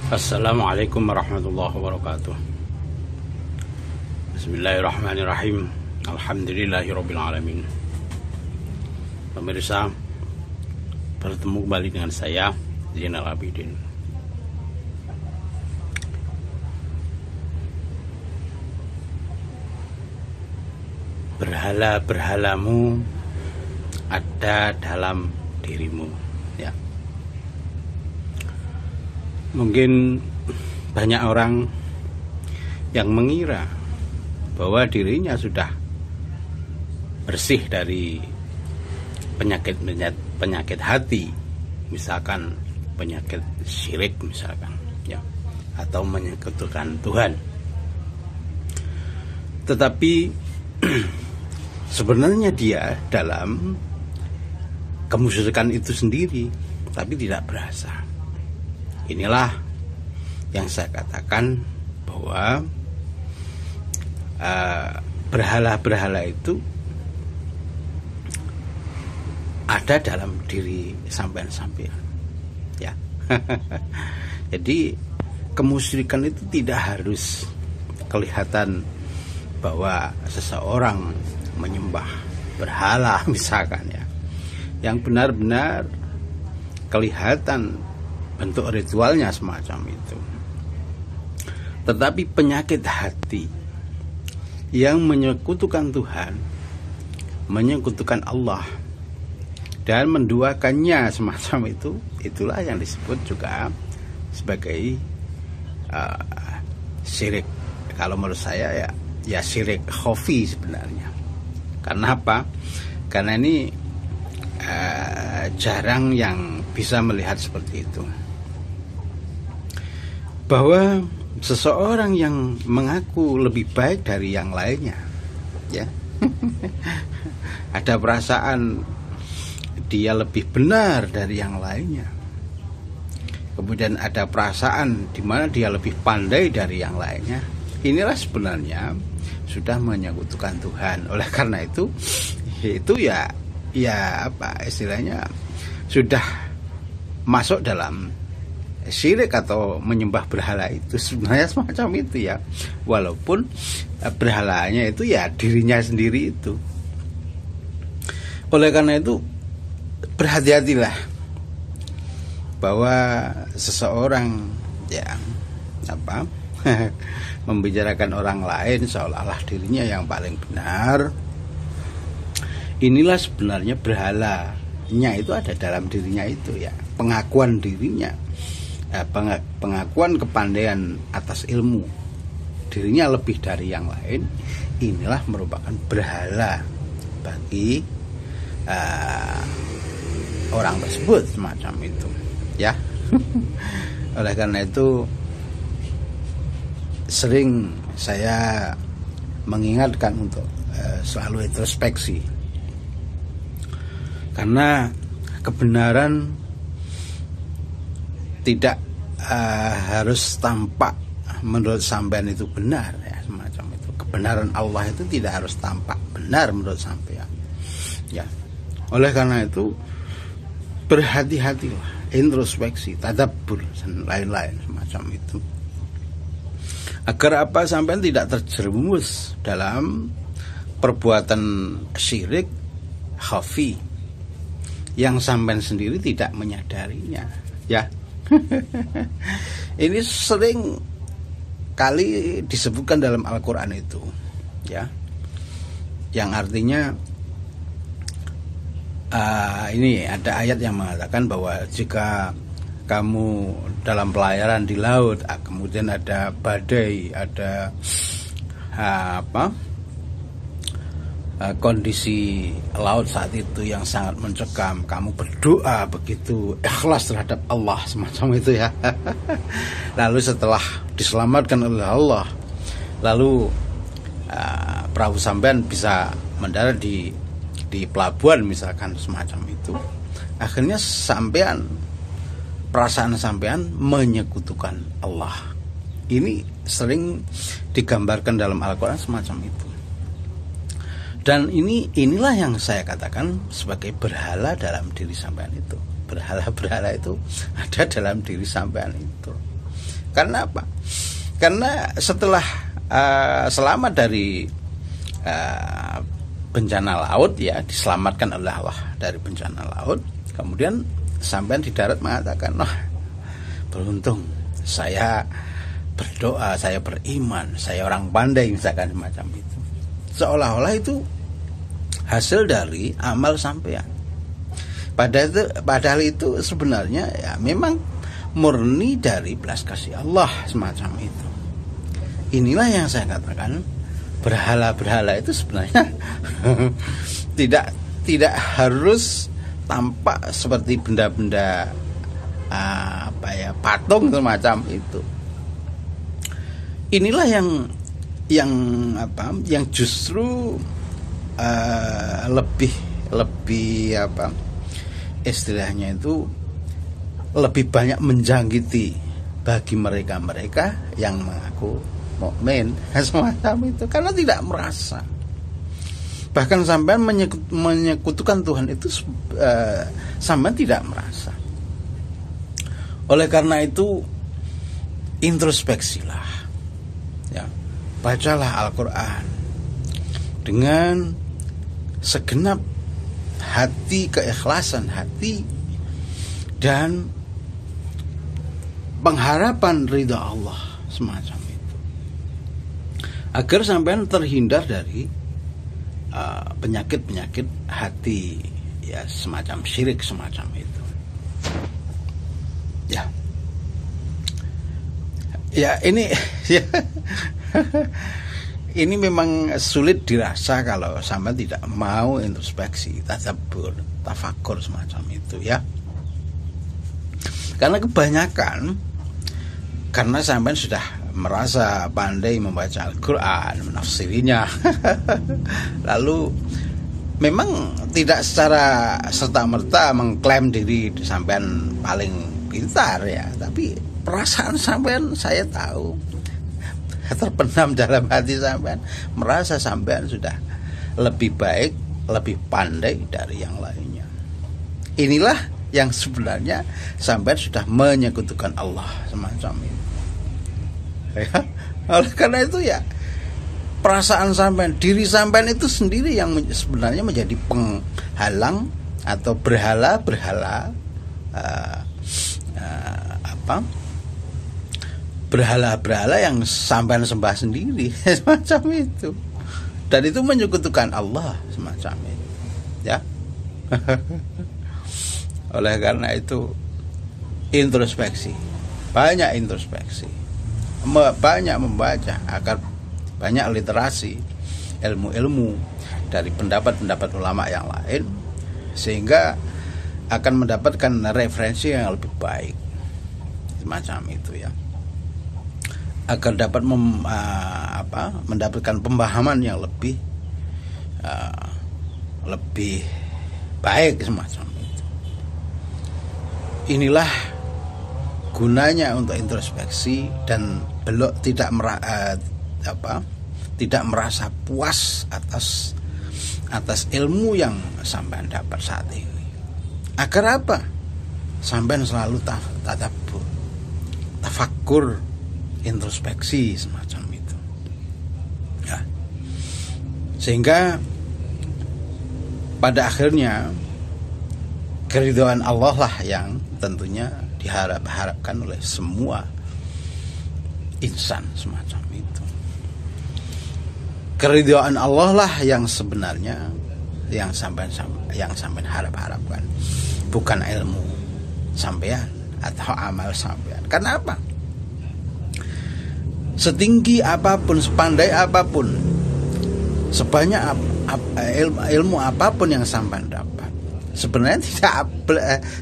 Assalamualaikum warahmatullahi wabarakatuh. Bismillahirrahmanirrahim. Alhamdulillahirabbil alamin. Pemirsa, bertemu kembali dengan saya Zainal Abidin. Berhala-berhalamu ada dalam dirimu, ya. Mungkin banyak orang yang mengira bahwa dirinya sudah bersih dari penyakit hati, misalkan penyakit syirik misalkan, ya, atau menyekutukan Tuhan. Tetapi sebenarnya dia dalam kemusyrikan itu sendiri, tapi tidak berasa. Inilah yang saya katakan bahwa berhala-berhala itu ada dalam diri sampean-sampean, ya. Jadi kemusyrikan itu tidak harus kelihatan bahwa seseorang menyembah berhala misalkan, ya. Yang benar-benar kelihatan bentuk ritualnya semacam itu. Tetapi penyakit hati yang menyekutukan Tuhan, menyekutukan Allah, dan menduakannya semacam itu, itulah yang disebut juga sebagai syirik. Kalau menurut saya ya syirik khafi sebenarnya. Karena apa? Karena ini jarang yang bisa melihat seperti itu. Bahwa seseorang yang mengaku lebih baik dari yang lainnya, ya, ada perasaan dia lebih benar dari yang lainnya. Kemudian ada perasaan di mana dia lebih pandai dari yang lainnya. Inilah sebenarnya sudah menyekutukan Tuhan. Oleh karena itu ya apa istilahnya, sudah masuk dalam syirik atau menyembah berhala itu sebenarnya semacam itu, ya. Walaupun berhalanya itu ya dirinya sendiri itu. Oleh karena itu berhati-hatilah bahwa seseorang yang apa membicarakan orang lain seolah-olah dirinya yang paling benar. Inilah sebenarnya berhalanya itu ada dalam dirinya itu, ya. Pengakuan dirinya, pengakuan kepandaian atas ilmu dirinya lebih dari yang lain, inilah merupakan berhala bagi orang tersebut semacam itu, ya. Oleh karena itu sering saya mengingatkan untuk selalu introspeksi, karena kebenaran tidak harus tampak menurut sampean itu benar, ya, semacam itu. Kebenaran Allah itu tidak harus tampak benar menurut sampean, ya. Oleh karena itu berhati-hatilah, introspeksi, tadabbur dan lain-lain semacam itu, agar apa, sampean tidak terjerumus dalam perbuatan syirik khafi yang sampean sendiri tidak menyadarinya, ya. Ini sering kali disebutkan dalam Al-Quran itu, ya, yang artinya ini ada ayat yang mengatakan bahwa jika kamu dalam pelayaran di laut, kemudian ada badai, ada kondisi laut saat itu yang sangat mencekam, kamu berdoa begitu ikhlas terhadap Allah semacam itu, ya. Lalu setelah diselamatkan oleh Allah, lalu perahu sampean bisa mendarat di pelabuhan misalkan semacam itu, akhirnya sampean, perasaan sampean menyekutukan Allah. Ini sering digambarkan dalam Al-Quran semacam itu. Dan inilah yang saya katakan sebagai berhala dalam diri sampean itu. Berhala-berhala itu ada dalam diri sampean itu. Karena apa? Karena setelah selamat dari bencana laut, ya, diselamatkan oleh Allah dari bencana laut, kemudian sampean di darat mengatakan, "Wah, beruntung saya berdoa, saya beriman, saya orang pandai," misalkan semacam itu. Seolah-olah itu hasil dari amal sampean. Padahal itu sebenarnya ya memang murni dari belas kasih Allah semacam itu. Inilah yang saya katakan, berhala-berhala itu sebenarnya tidak harus tampak seperti benda-benda patung semacam itu. Inilah yang justru lebih istilahnya itu lebih banyak menjangkiti bagi mereka yang mengaku mukmin semacam itu, karena tidak merasa. Bahkan sampean menyekutukan Tuhan itu sampean tidak merasa. Oleh karena itu introspeksilah, ya, bacalah Al-Quran dengan segenap hati, keikhlasan hati, dan pengharapan ridha Allah semacam itu, agar sampean terhindar dari penyakit-penyakit hati, ya, semacam syirik semacam itu. Ya ini ya, ini memang sulit dirasa kalau sampean tidak mau introspeksi, tadabbur, tafakur semacam itu, ya. Karena kebanyakan, karena sampean sudah merasa pandai membaca Al-Quran, menafsirinya, lalu memang tidak secara serta-merta mengklaim diri sampean paling pintar, ya, tapi perasaan sampean saya tahu, terpendam dalam hati sampean, merasa sampean sudah lebih baik, lebih pandai dari yang lainnya. Inilah yang sebenarnya sampean sudah menyekutukan Allah semacam itu, ya. Oleh karena itu, ya, perasaan sampean, diri sampean itu sendiri yang sebenarnya menjadi penghalang atau berhala-berhala berhala-berhala yang sampean sembah sendiri semacam itu, dan itu menyekutukan Allah semacam itu, ya. Oleh karena itu introspeksi, banyak introspeksi, banyak membaca, agar banyak literasi, ilmu-ilmu dari pendapat-pendapat ulama yang lain, sehingga akan mendapatkan referensi yang lebih baik semacam itu, ya, agar dapat mendapatkan pemahaman yang lebih baik semacam itu. Inilah gunanya untuk introspeksi, dan belum tidak merasa puas atas ilmu yang sampean dapat saat ini. Agar apa? Sampean selalu tadabbur, tafakkur, introspeksi semacam itu, ya, sehingga pada akhirnya keridhaan Allah lah yang tentunya diharapkan oleh semua insan semacam itu. Keridhaan Allah lah yang sebenarnya yang sampean harapkan, bukan ilmu sampean atau amal sampean. Karena apa? Setinggi apapun, sepandai apapun, sebanyak ilmu apapun yang sampean dapat, sebenarnya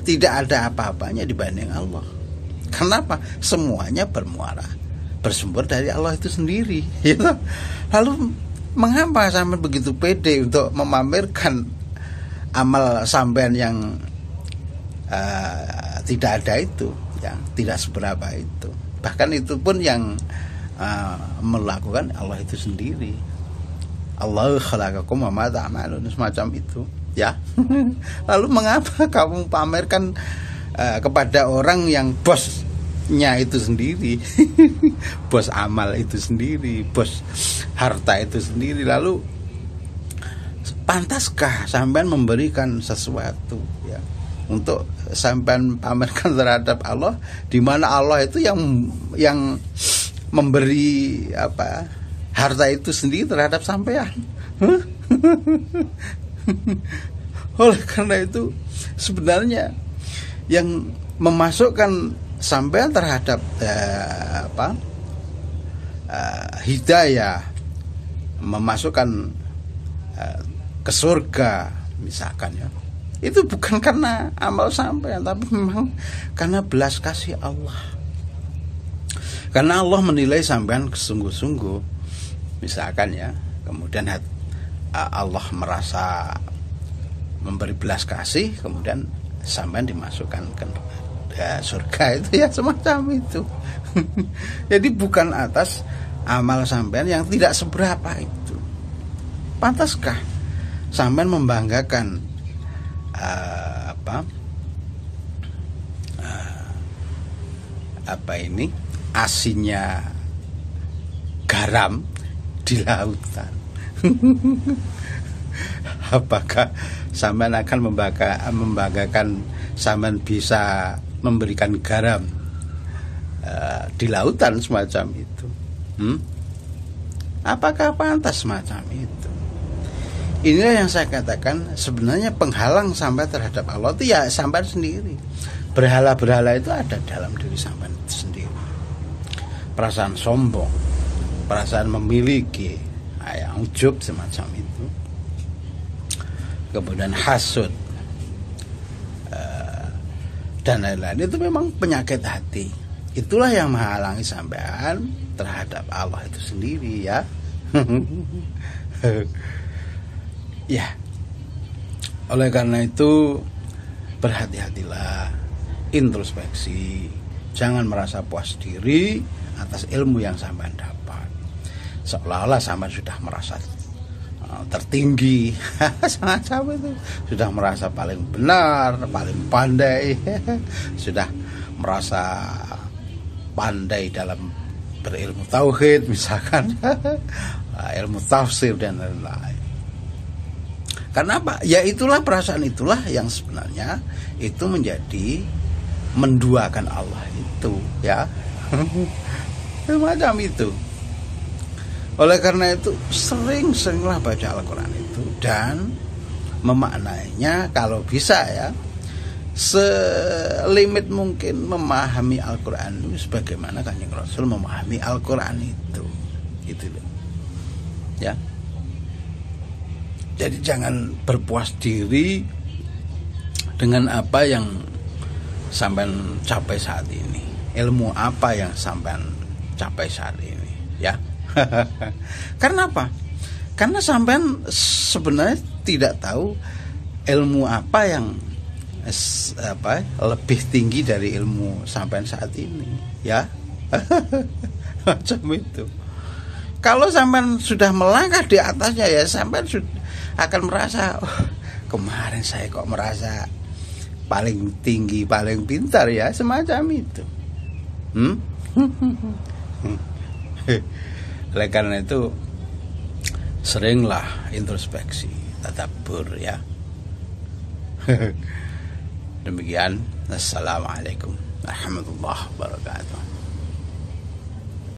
tidak ada apa-apanya dibanding Allah. Kenapa? Semuanya bersumber dari Allah itu sendiri, gitu. Lalu mengapa sampean begitu pede untuk memamerkan amal sampean yang tidak ada itu, yang tidak seberapa itu? Bahkan itu pun yang melakukan Allah itu sendiri. Allah khalaqakum wa ma ta'malun semacam itu, ya. Lalu mengapa kamu pamerkan kepada orang yang bos bosnya itu sendiri, bos amal itu sendiri, bos harta itu sendiri. Lalu pantaskah sampean memberikan sesuatu ya untuk sampean pamerkan terhadap Allah, di mana Allah itu yang memberi apa harta itu sendiri terhadap sampean? Oleh karena itu sebenarnya yang memasukkan sampean terhadap hidayah, memasukkan ke surga misalkan ya, itu bukan karena amal sampean, tapi memang karena belas kasih Allah. Karena Allah menilai sampean sungguh-sungguh misalkan ya, kemudian Allah merasa memberi belas kasih, kemudian sampean dimasukkan ke surga itu ya, semacam itu. Jadi bukan atas amal sampean yang tidak seberapa itu. Pantaskah sampean membanggakan asinnya garam di lautan? Apakah sampean akan membanggakan sampean bisa memberikan garam di lautan semacam itu? Apakah pantas semacam itu? Inilah yang saya katakan, sebenarnya penghalang sampai terhadap Allah itu ya sampean sendiri. Berhala-berhala itu ada dalam diri sampean itu sendiri. Perasaan sombong, perasaan memiliki, ujub semacam itu, kemudian hasud, dan lain-lain, itu memang penyakit hati. Itulah yang menghalangi sampean terhadap Allah itu sendiri ya. Ya, oleh karena itu berhati-hatilah, introspeksi, jangan merasa puas diri atas ilmu yang sampean dapat, seolah-olah sampean sudah merasa tertinggi, semacam itu, sudah merasa paling benar, paling pandai, sudah merasa pandai dalam berilmu tauhid misalkan, ilmu tafsir dan lain-lain. Karena apa? Ya itulah, perasaan itulah yang sebenarnya itu menjadi menduakan Allah itu ya. Semacam itu. Oleh karena itu sering-seringlah baca Al-Quran itu dan memaknainya kalau bisa ya, selimit mungkin memahami Al-Quran itu sebagaimana Kanjeng Rasul memahami Al-Quran itu. Gitu loh. Ya. Jadi jangan berpuas diri dengan apa yang sampean capai saat ini, ilmu apa yang sampean capai saat ini, ya. Karena apa? Karena sampean sebenarnya tidak tahu ilmu apa yang lebih tinggi dari ilmu sampean saat ini, ya. Macam itu. Kalau sampean sudah melangkah di atasnya ya, sampean akan merasa, kemarin saya kok merasa paling tinggi, paling pintar ya, semacam itu. Oleh karena itu seringlah introspeksi, tadabbur ya. Demikian. Assalamualaikum warahmatullahi wabarakatuh.